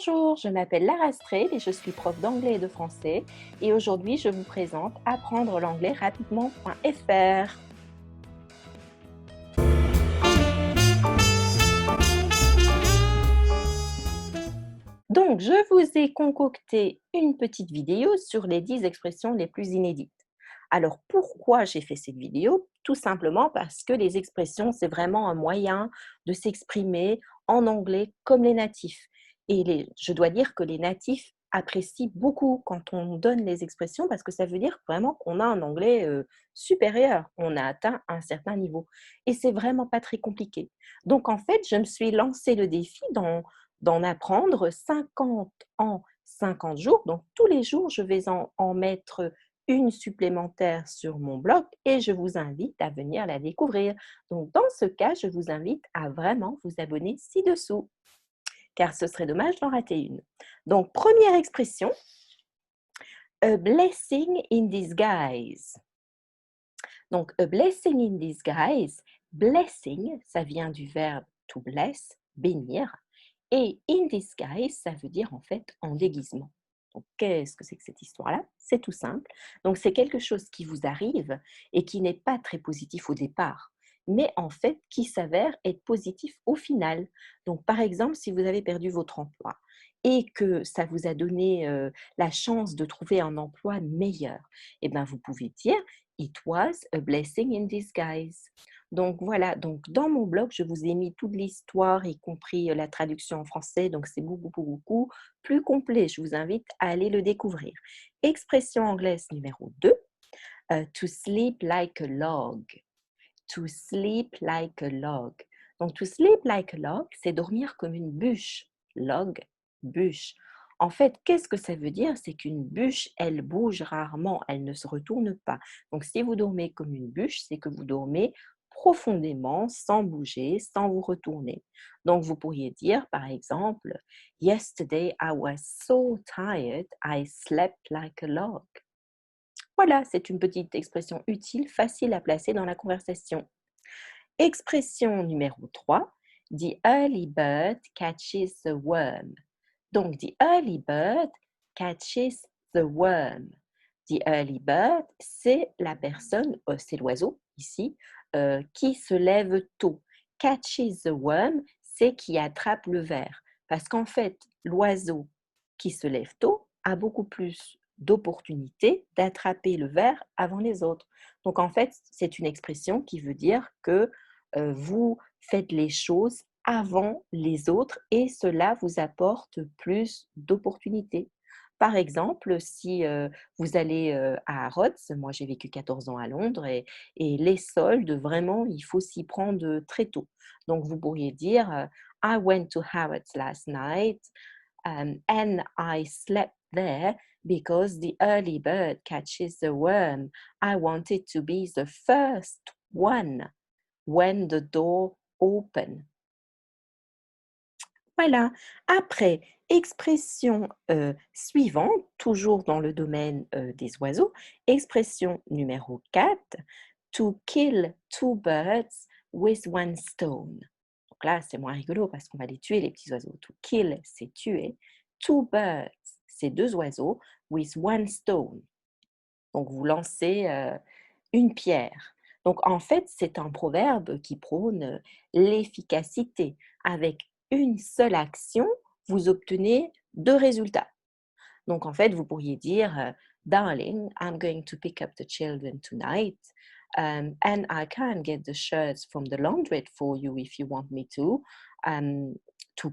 Bonjour, je m'appelle Lara Strayed et je suis prof d'anglais et de français. Et aujourd'hui, je vous présente apprendre l'anglais rapidement.fr. Donc, je vous ai concocté une petite vidéo sur les 10 expressions les plus inédites. Alors, pourquoi j'ai fait cette vidéo? Tout simplement parce que les expressions, c'est vraiment un moyen de s'exprimer en anglais comme les natifs. Et je dois dire que les natifs apprécient beaucoup quand on donne les expressions parce que ça veut dire vraiment qu'on a un anglais supérieur, on a atteint un certain niveau. Et c'est vraiment pas très compliqué. Donc, en fait, je me suis lancé le défi d'en apprendre 50 en 50 jours. Donc, tous les jours, je vais en mettre une supplémentaire sur mon blog et je vous invite à venir la découvrir. Donc, dans ce cas, je vous invite à vraiment vous abonner ci-dessous, car ce serait dommage d'en rater une. Donc, première expression, a blessing in disguise. Donc, a blessing in disguise, blessing, ça vient du verbe to bless, bénir, et in disguise, ça veut dire en fait en déguisement. Donc, qu'est-ce que c'est que cette histoire-là? C'est tout simple. Donc, c'est quelque chose qui vous arrive et qui n'est pas très positif au départ, mais en fait qui s'avère être positif au final. Donc, par exemple, si vous avez perdu votre emploi et que ça vous a donné la chance de trouver un emploi meilleur, eh bien, vous pouvez dire It was a blessing in disguise. Donc voilà, donc dans mon blog, je vous ai mis toute l'histoire, y compris la traduction en français, donc c'est beaucoup plus complet. Je vous invite à aller le découvrir. Expression anglaise numéro 2, to sleep like a log. To sleep like a log. Donc to sleep like a log, c'est dormir comme une bûche. Log, bûche. En fait, qu'est-ce que ça veut dire? C'est qu'une bûche, elle bouge rarement, elle ne se retourne pas. Donc, si vous dormez comme une bûche, c'est que vous dormez profondément, sans bouger, sans vous retourner. Donc, vous pourriez dire, par exemple, Yesterday I was so tired, I slept like a log. Voilà, c'est une petite expression utile, facile à placer dans la conversation. Expression numéro 3, The early bird catches the worm. Donc, the early bird catches the worm. The early bird, c'est la personne, c'est l'oiseau ici, qui se lève tôt. Catches the worm, c'est qui attrape le ver. Parce qu'en fait, l'oiseau qui se lève tôt a beaucoup plus d'opportunités d'attraper le ver avant les autres. Donc, en fait, c'est une expression qui veut dire que vous faites les choses avant les autres et cela vous apporte plus d'opportunités. Par exemple, si vous allez à Harrods, moi j'ai vécu 14 ans à Londres et les soldes, vraiment, il faut s'y prendre très tôt. Donc vous pourriez dire I went to Harrods last night and I slept there because the early bird catches the worm. I wanted to be the first one when the door open. Voilà. Après, expression suivante, toujours dans le domaine des oiseaux, expression numéro 4, to kill two birds with one stone. Donc là, c'est moins rigolo parce qu'on va les tuer, les petits oiseaux. To kill, c'est tuer. Two birds, c'est deux oiseaux, with one stone. Donc, vous lancez une pierre. Donc, en fait, c'est un proverbe qui prône l'efficacité. Avec une seule action, vous obtenez deux résultats. Donc, en fait, vous pourriez dire Darling, I'm going to pick up the children tonight, and I can get the shirts from the laundry for you if you want me to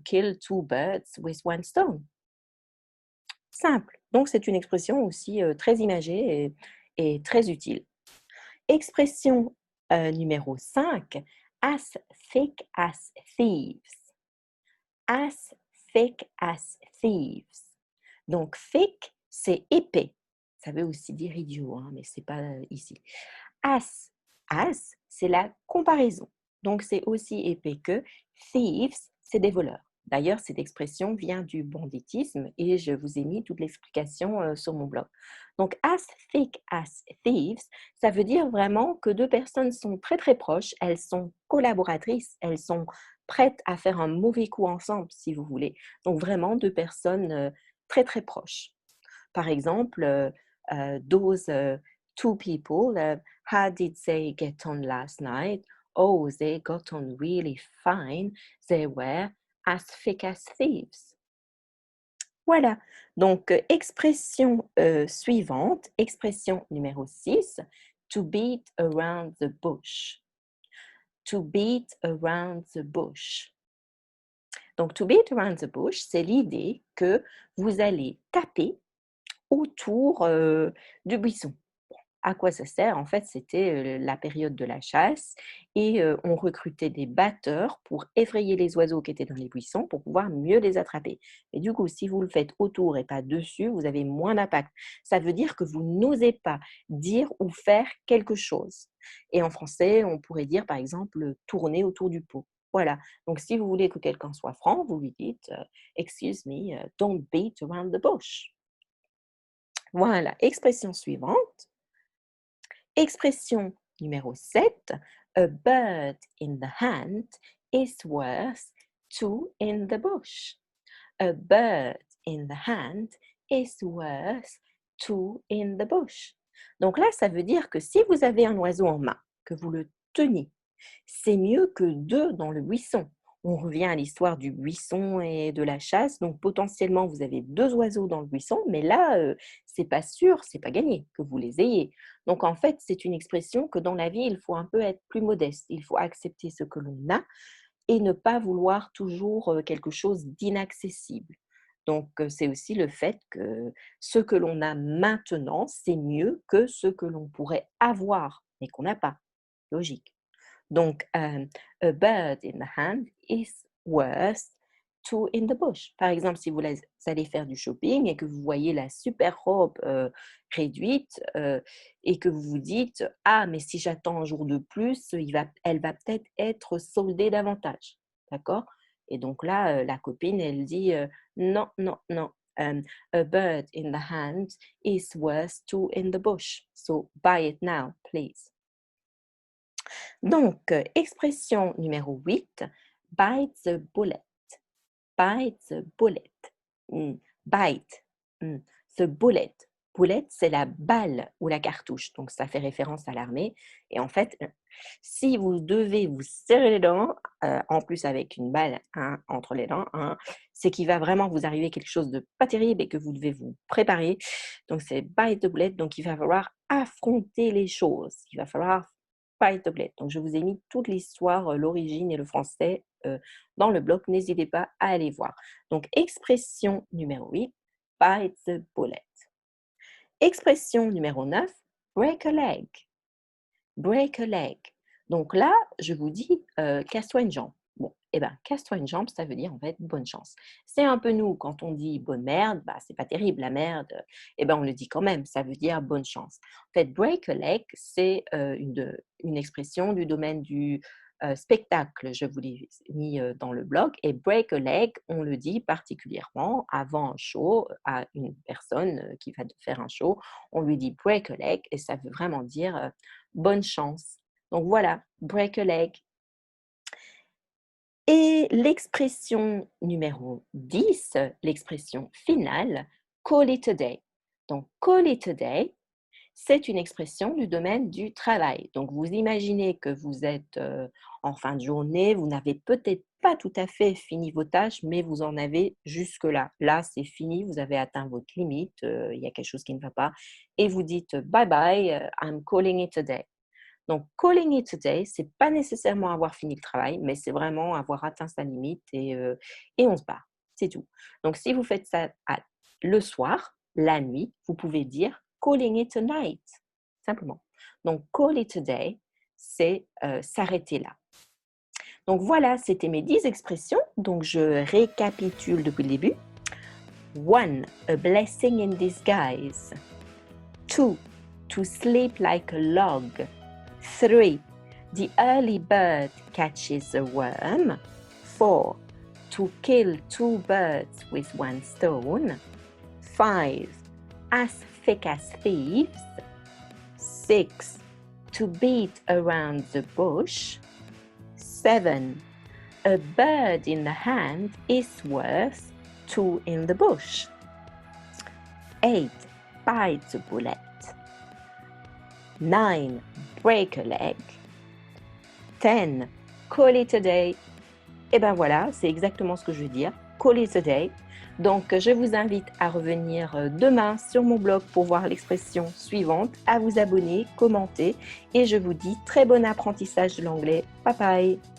kill two birds with one stone. Simple. Donc, c'est une expression aussi très imagée et très utile. Expression numéro 5, as thick as thieves. As thick as thieves. Donc, thick, c'est épais. Ça veut aussi dire idiot, hein, mais ce n'est pas ici. As, c'est la comparaison. Donc, c'est aussi épais que thieves, c'est des voleurs. D'ailleurs, cette expression vient du banditisme et je vous ai mis toute l'explication sur mon blog. Donc, as thick as thieves, ça veut dire vraiment que deux personnes sont très très proches, elles sont collaboratrices, elles sont prêtes à faire un mauvais coup ensemble, si vous voulez. Donc vraiment 2 personnes, très, très proches. Par exemple, those, 2 people, how did they get on last night? Oh, they got on really fine. They were as thick as thieves. Voilà, donc expression, suivante, expression numéro 6, to beat around the bush. To beat around the bush. Donc to beat around the bush, c'est l'idée que vous allez taper autour, du buisson. À quoi ça sert? En fait, c'était, la période de la chasse et on recrutait des batteurs pour effrayer les oiseaux qui étaient dans les buissons pour pouvoir mieux les attraper. Et du coup, si vous le faites autour et pas dessus, vous avez moins d'impact. Ça veut dire que vous n'osez pas dire ou faire quelque chose. Et en français, on pourrait dire, par exemple, tourner autour du pot. Voilà. Donc si vous voulez que quelqu'un soit franc, vous lui dites, «Excuse me, don't beat around the bush». Voilà, expression suivante. Expression numéro 7, a bird in the hand is worth two in the bush. A bird in the hand is worth two in the bush. Donc là, ça veut dire que si vous avez un oiseau en main, que vous le tenez, c'est mieux que deux dans le buisson. On revient à l'histoire du buisson et de la chasse. Donc potentiellement, vous avez deux oiseaux dans le buisson, mais là, c'est pas sûr, c'est pas gagné que vous les ayez. Donc en fait, c'est une expression que dans la vie, il faut un peu être plus modeste. Il faut accepter ce que l'on a et ne pas vouloir toujours quelque chose d'inaccessible. Donc c'est aussi le fait que ce que l'on a maintenant, c'est mieux que ce que l'on pourrait avoir, mais qu'on n'a pas. Logique. Donc, a bird in the hand is worth two in the bush. Par exemple, si vous allez faire du shopping et que vous voyez la super robe réduite et que vous vous dites, ah, mais si j'attends un jour de plus, elle va peut-être être soldée davantage. D'accord? Et donc là, la copine, elle dit, non, non, non. A bird in the hand is worth two in the bush. So buy it now, please. Donc, expression numéro 8, bite the bullet. Bite the bullet. Bite. The bullet. Bullet, c'est la balle ou la cartouche. Donc, ça fait référence à l'armée. Et en fait, si vous devez vous serrer les dents, en plus avec une balle entre les dents, c'est qu'il va vraiment vous arriver quelque chose de pas terrible et que vous devez vous préparer. Donc, c'est bite the bullet. Donc, il va falloir affronter les choses. Il va falloir bite the bullet. Donc, je vous ai mis toute l'histoire, l'origine et le français dans le blog. N'hésitez pas à aller voir. Donc, expression numéro 8, bite the bullet. Expression numéro 9, break a leg. Break a leg. Donc là, je vous dis, casse-toi une jambe. Bon, eh ben, casse-toi une jambe, ça veut dire en fait bonne chance. C'est un peu nous, quand on dit bonne merde, bah, c'est pas terrible, la merde, eh ben, on le dit quand même, ça veut dire bonne chance. En fait, break a leg, c'est une expression du domaine du spectacle, je vous l'ai mis dans le blog, et break a leg, on le dit particulièrement avant un show à une personne qui va faire un show, on lui dit break a leg, et ça veut vraiment dire bonne chance. Donc voilà, break a leg. Et l'expression numéro 10, l'expression finale, call it a day. Donc call it a day, c'est une expression du domaine du travail. Donc vous imaginez que vous êtes en fin de journée, vous n'avez peut-être pas tout à fait fini vos tâches, mais vous en avez jusque-là. Là, c'est fini, vous avez atteint votre limite, il y a quelque chose qui ne va pas, et vous dites bye bye, I'm calling it a day. Donc, calling it a day, c'est pas nécessairement avoir fini le travail, mais c'est vraiment avoir atteint sa limite et on se barre. C'est tout. Donc, si vous faites ça le soir, la nuit, vous pouvez dire calling it a night, simplement. Donc, call it a day, c'est s'arrêter là. Donc, voilà, c'était mes 10 expressions. Donc, je récapitule depuis le début. 1. A blessing in disguise. 2. To sleep like a log. 3. The early bird catches a worm. 4. To kill 2 birds with 1 stone. 5. As thick as thieves. 6. To beat around the bush. 7. A bird in the hand is worth two in the bush. 8. Bite a bullet. 9. Break a leg. 10. Call it a day. Et ben voilà, c'est exactement ce que je veux dire. Call it a day. Donc, je vous invite à revenir demain sur mon blog pour voir l'expression suivante, à vous abonner, commenter et je vous dis très bon apprentissage de l'anglais. Bye bye!